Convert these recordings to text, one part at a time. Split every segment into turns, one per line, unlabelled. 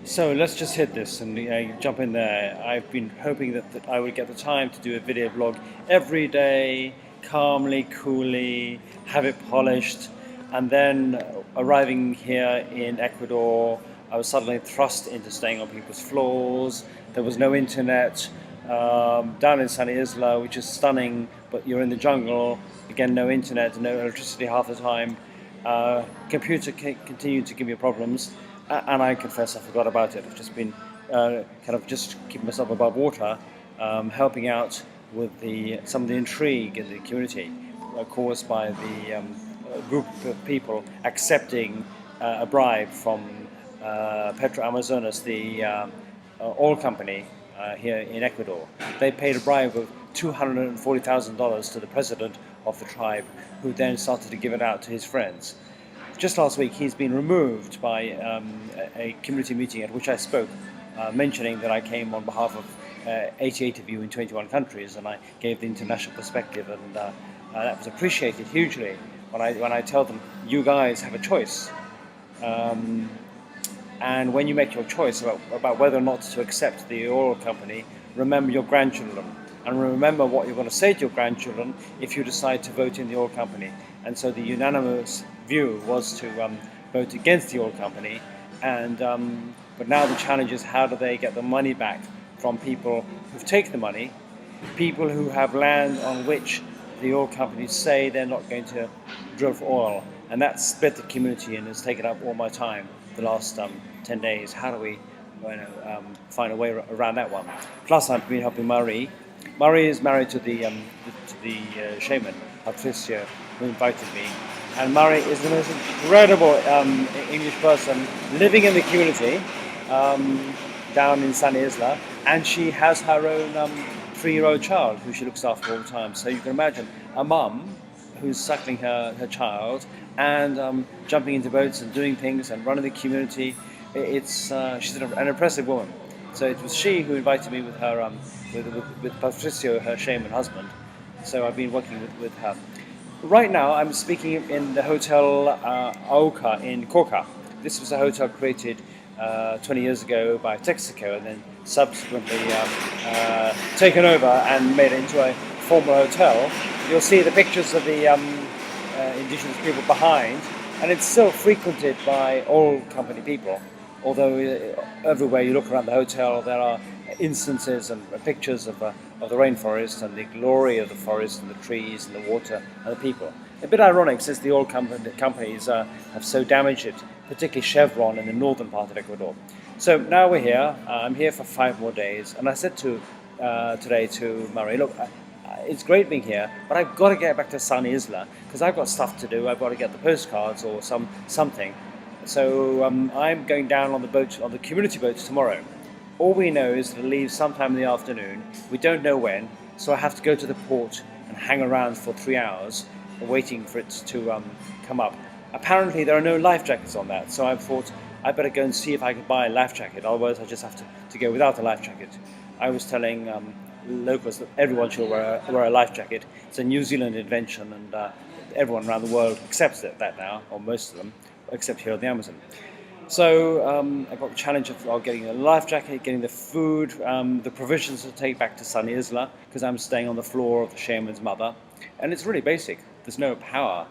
So let's just hit this and jump in there. I've been hoping that I would get the time to do a video blog every day, calmly, coolly, have it polished, and then arriving here in Ecuador, I was suddenly thrust into staying on people's floors. There was no internet. Down in San Isla, which is stunning, but you're in the jungle. Again, no internet, no electricity half the time. Computer continued to give me problems, and I confess I forgot about it. I've just been kind of just keeping myself above water, helping out with some of the intrigue in the community caused by the group of people accepting a bribe from Petro Amazonas, the oil company here in Ecuador. They paid a bribe of $240,000 to the president of the tribe, who then started to give it out to his friends. Just last week, he's been removed by a community meeting at which I spoke, mentioning that I came on behalf of 88 of you in 21 countries, and I gave the international perspective, and that was appreciated hugely when I tell them, you guys have a choice. And when you make your choice about whether or not to accept the oil company, remember your grandchildren. And remember what you're going to say to your grandchildren if you decide to vote in the oil company. And so the unanimous view was to vote against the oil company. But now the challenge is, how do they get the money back from people who've taken the money, people who have land on which the oil companies say they're not going to drill for oil. And that split the community and has taken up all my time the last 10 days. How do we find a way around that one? Plus, I've been helping Marie. Marie is married to the shaman, Patricio, who invited me. And Marie is the most incredible English person living in the community down in San Isla. And she has her own 3-year-old child who she looks after all the time. So you can imagine a mum who's suckling her child and jumping into boats and doing things and running the community. She's an impressive woman. So it was she who invited me with her with Patricio, her shaman husband. So I've been working with her. Right now I'm speaking in the Hotel Aoka in Coca. This was a hotel created 20 years ago by Texaco and then subsequently taken over and made it into a former hotel. You'll see the pictures of the indigenous people behind, and it's still frequented by oil company people. Although everywhere you look around the hotel, there are instances and pictures of the rainforest and the glory of the forest and the trees and the water and the people. A bit ironic, since the oil companies have so damaged it, particularly Chevron in the northern part of Ecuador. So now we're here. I'm here for 5 more days, and I said today to Marie, look, it's great being here, but I've got to get back to San Isla because I've got stuff to do. I've got to get the postcards or something. So I'm going down on the community boats tomorrow. All we know is that it leaves sometime in the afternoon. We don't know when, so I have to go to the port and hang around for 3 hours, waiting for it to come up. Apparently there are no life jackets on that, so I thought I'd better go and see if I could buy a life jacket. Otherwise I just have to go without a life jacket. I was telling locals that everyone should wear a life jacket. It's a New Zealand invention, and everyone around the world accepts that now, or most of them, except here on the Amazon. So I've got the challenge of getting a life jacket, getting the food, the provisions to take back to San Isla, because I'm staying on the floor of the shaman's mother. And it's really basic. There's no power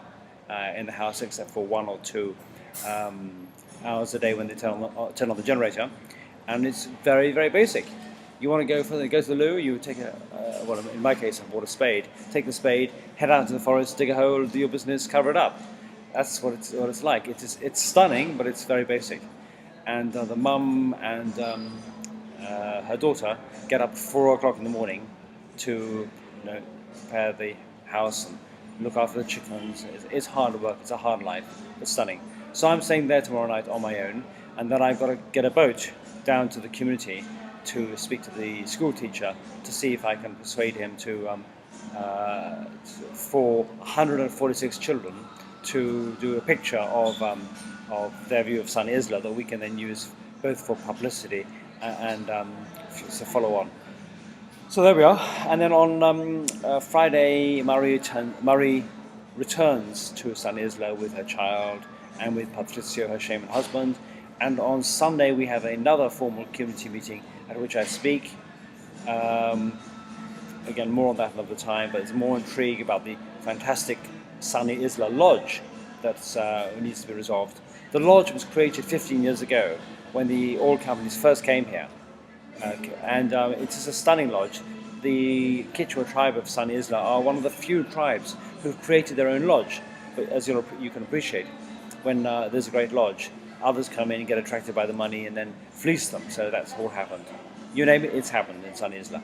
in the house except for 1 or 2 hours a day when they turn on the generator. And it's very, very basic. You want to go to the loo, you take well, in my case I bought a spade. Take the spade, head out to the forest, dig a hole, do your business, cover it up. That's what it's like. It's stunning, but it's very basic. And the mum and her daughter get up at 4 o'clock in the morning to prepare the house and look after the chickens. It's hard work. It's a hard life. It's stunning. So I'm staying there tomorrow night on my own, and then I've got to get a boat down to the community to speak to the school teacher to see if I can persuade him for 146 children to do a picture of their view of San Isla that we can then use both for publicity and to follow on. So there we are. And then on Friday, Marie returns to San Isla with her child and with Patricio, her shaman husband. And on Sunday we have another formal community meeting at which I speak. Again, more on that another time, but there's more intrigue about the fantastic Sunny Isla Lodge that needs to be resolved. The lodge was created 15 years ago when the oil companies first came here, and it is a stunning lodge. The Quechua tribe of Sunny Isla are one of the few tribes who've created their own lodge. But as you can appreciate, when there's a great lodge, others come in and get attracted by the money and then fleece them. So that's all happened. You name it, it's happened in Sunny Isla.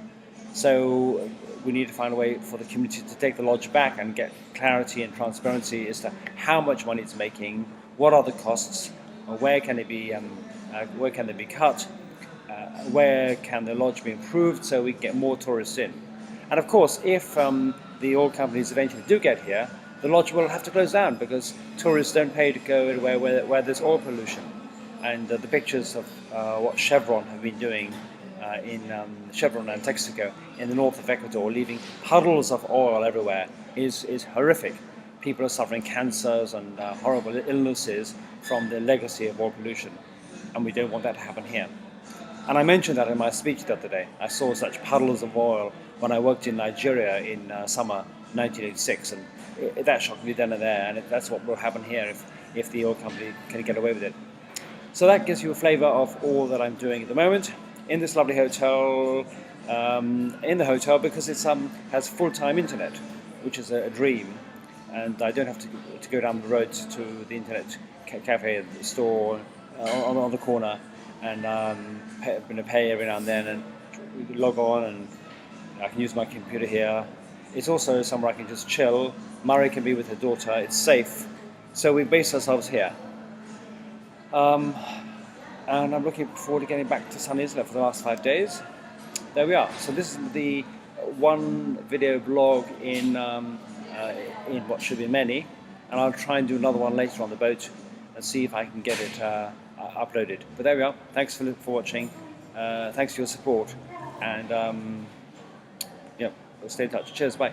So we need to find a way for the community to take the lodge back and get clarity and transparency as to how much money it's making, what are the costs, where can they be cut, where can the lodge be improved so we can get more tourists in. And of course, if the oil companies eventually do get here, the lodge will have to close down because tourists don't pay to go anywhere where there's oil pollution. And the pictures of what Chevron have been doing in Chevron and Texaco in the north of Ecuador, leaving puddles of oil everywhere, is horrific. People are suffering cancers and horrible illnesses from the legacy of oil pollution, and we don't want that to happen here. And I mentioned that in my speech the other day. I saw such puddles of oil when I worked in Nigeria in summer 1986, and that shocked me then and there, and that's what will happen here if the oil company can get away with it. So that gives you a flavour of all that I'm doing at the moment in this lovely hotel, because it has full-time internet, which is a dream, and I don't have to go down the road to the internet cafe, the store on the corner, and pay every now and then and log on, and I can use my computer here. It's also somewhere I can just chill. Murray can be with her daughter. It's safe, so we base ourselves here. And I'm looking forward to getting back to Sunny Isla for the last 5 days. There we are. So this is the one video blog in what should be many, and I'll try and do another one later on the boat and see if I can get it uploaded. But there we are. Thanks for watching. Thanks for your support, and we'll stay in touch. Cheers. Bye.